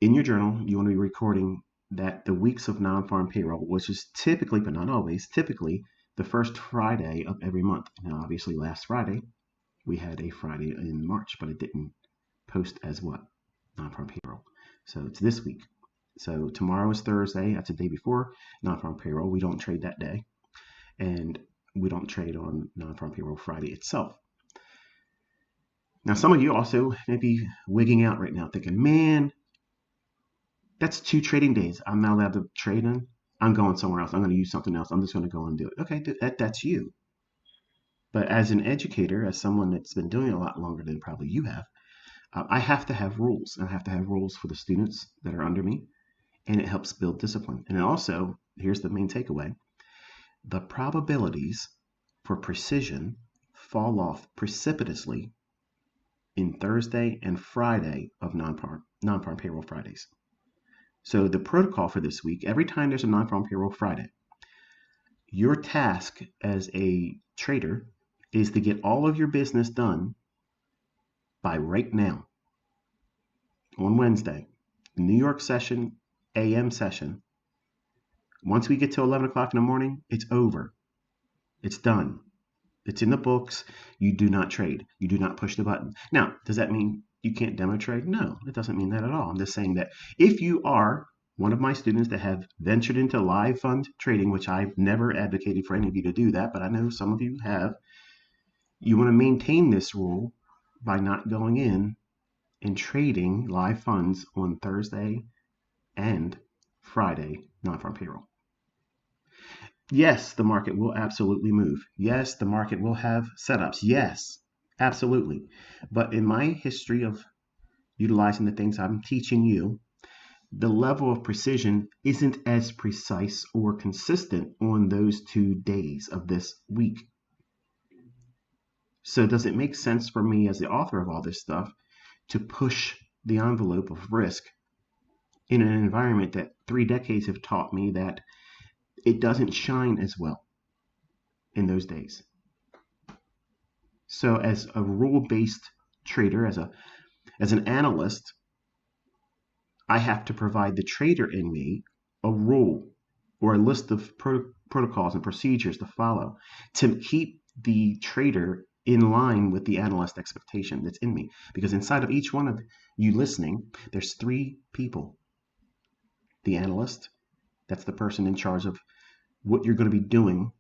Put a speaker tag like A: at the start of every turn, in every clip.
A: in your journal, you want to be recording that the weeks of non-farm payroll, which is typically, but not always, typically the first Friday of every month. Now, obviously, last Friday, we had a Friday in March, but it didn't post as what? Non-farm payroll. So it's this week. So tomorrow is Thursday. That's the day before non-farm payroll. We don't trade that day. And we don't trade on non-farm payroll Friday itself. Now, some of you also may be wigging out right now thinking, man, that's 2 trading days. I'm not allowed to trade in. I'm going somewhere else. I'm going to use something else. I'm just going to go and do it. Okay, that's you. But as an educator, as someone that's been doing it a lot longer than probably you have, I have to have rules. I have to have rules for the students that are under me, and it helps build discipline. And also, here's the main takeaway. The probabilities for precision fall off precipitously in Thursday and Friday of non-farm payroll Fridays. So the protocol for this week, every time there's a non-farm payroll Friday, your task as a trader is to get all of your business done by right now on Wednesday, New York session, AM session. Once we get to 11 o'clock in the morning, it's over. It's done. It's in the books. You do not trade. You do not push the button. Now, does that mean you can't demo trade? No, it doesn't mean that at all. I'm just saying that if you are one of my students that have ventured into live fund trading, which I've never advocated for any of you to do that, but I know some of you have, you want to maintain this rule by not going in and trading live funds on Thursday and Friday non-farm payroll. Yes, the market will absolutely move. Yes, the market will have setups. Yes, absolutely. But in my history of utilizing the things I'm teaching you, the level of precision isn't as precise or consistent on those 2 days of this week. So does it make sense for me as the author of all this stuff to push the envelope of risk in an environment that 3 decades have taught me that it doesn't shine as well in those days? So as a rule-based trader, as an analyst, I have to provide the trader in me a rule or a list of protocols and procedures to follow to keep the trader in line with the analyst expectation that's in me. Because inside of each one of you listening, there's 3 people. The analyst, that's the person in charge of what you're going to be doing,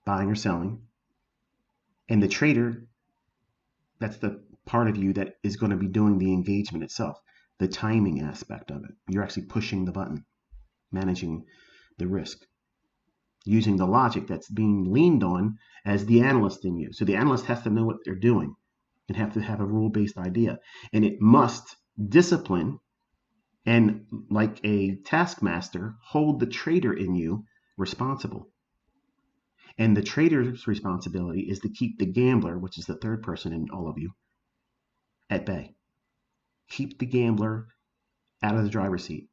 A: buying or selling. And the trader, that's the part of you that is going to be doing the engagement itself, the timing aspect of it. You're actually pushing the button, managing the risk, using the logic that's being leaned on as the analyst in you. So the analyst has to know what they're doing and have to have a rule-based idea. And it must discipline and, like a taskmaster, hold the trader in you responsible. And the trader's responsibility is to keep the gambler, which is the third person in all of you, at bay. Keep the gambler out of the driver's seat.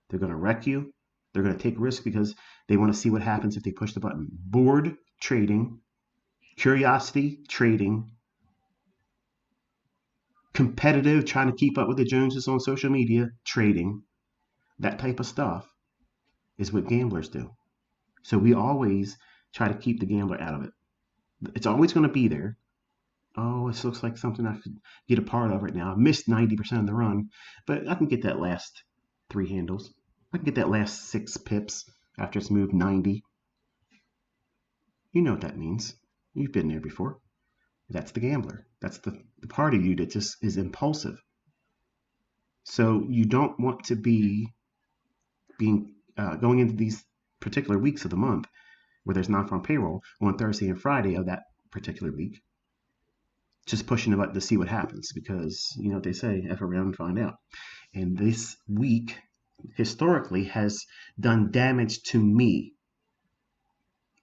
A: They're going to wreck you. They're going to take risks because they want to see what happens if they push the button. Bored trading, curiosity trading, competitive, trying to keep up with the Joneses on social media trading, that type of stuff is what gamblers do. So we always try to keep the gambler out of it. It's always going to be there. Oh, this looks like something I could get a part of right now. I missed 90% of the run, but I can get that last 3 handles. I can get that last 6 pips after it's moved 90. You know what that means. You've been there before. That's the gambler. That's the part of you that just is impulsive. So you don't want to be going into these particular weeks of the month where there's non-farm payroll on Thursday and Friday of that particular week, just pushing the button to see what happens, because you know what they say, F around and find out. And this week historically has done damage to me.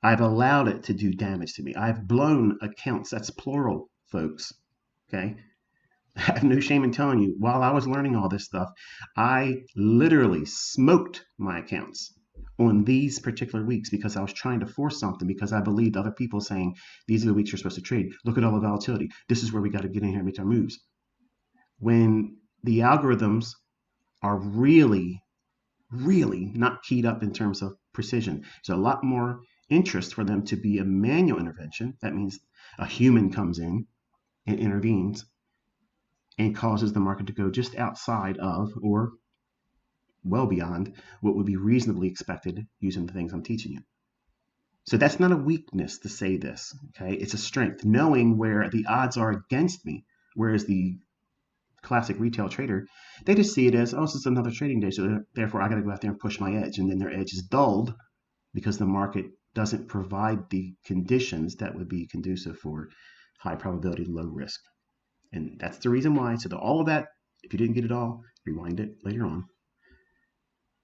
A: I've allowed it to do damage to me. I've blown accounts. That's plural, folks. Okay. I have no shame in telling you, while I was learning all this stuff, I literally smoked my accounts on these particular weeks because I was trying to force something, because I believed other people saying, these are the weeks you're supposed to trade. Look at all the volatility. This is where we got to get in here and make our moves. When the algorithms are really, really not keyed up in terms of precision. There's a lot more interest for them to be a manual intervention. That means a human comes in and intervenes and causes the market to go just outside of or well beyond what would be reasonably expected using the things I'm teaching you. So that's not a weakness to say this, okay? It's a strength, knowing where the odds are against me, whereas the classic retail trader, they just see it as, oh, this is another trading day, so therefore I got to go out there and push my edge, and then their edge is dulled because the market doesn't provide the conditions that would be conducive for high probability, low risk. And that's the reason why. So all of that, if you didn't get it all, rewind it later on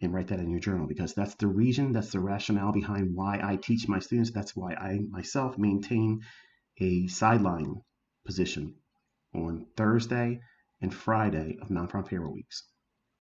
A: and write that in your journal, because that's the reason, that's the rationale behind why I teach my students. That's why I myself maintain a sideline position on Thursday and Friday of non-farm payroll weeks.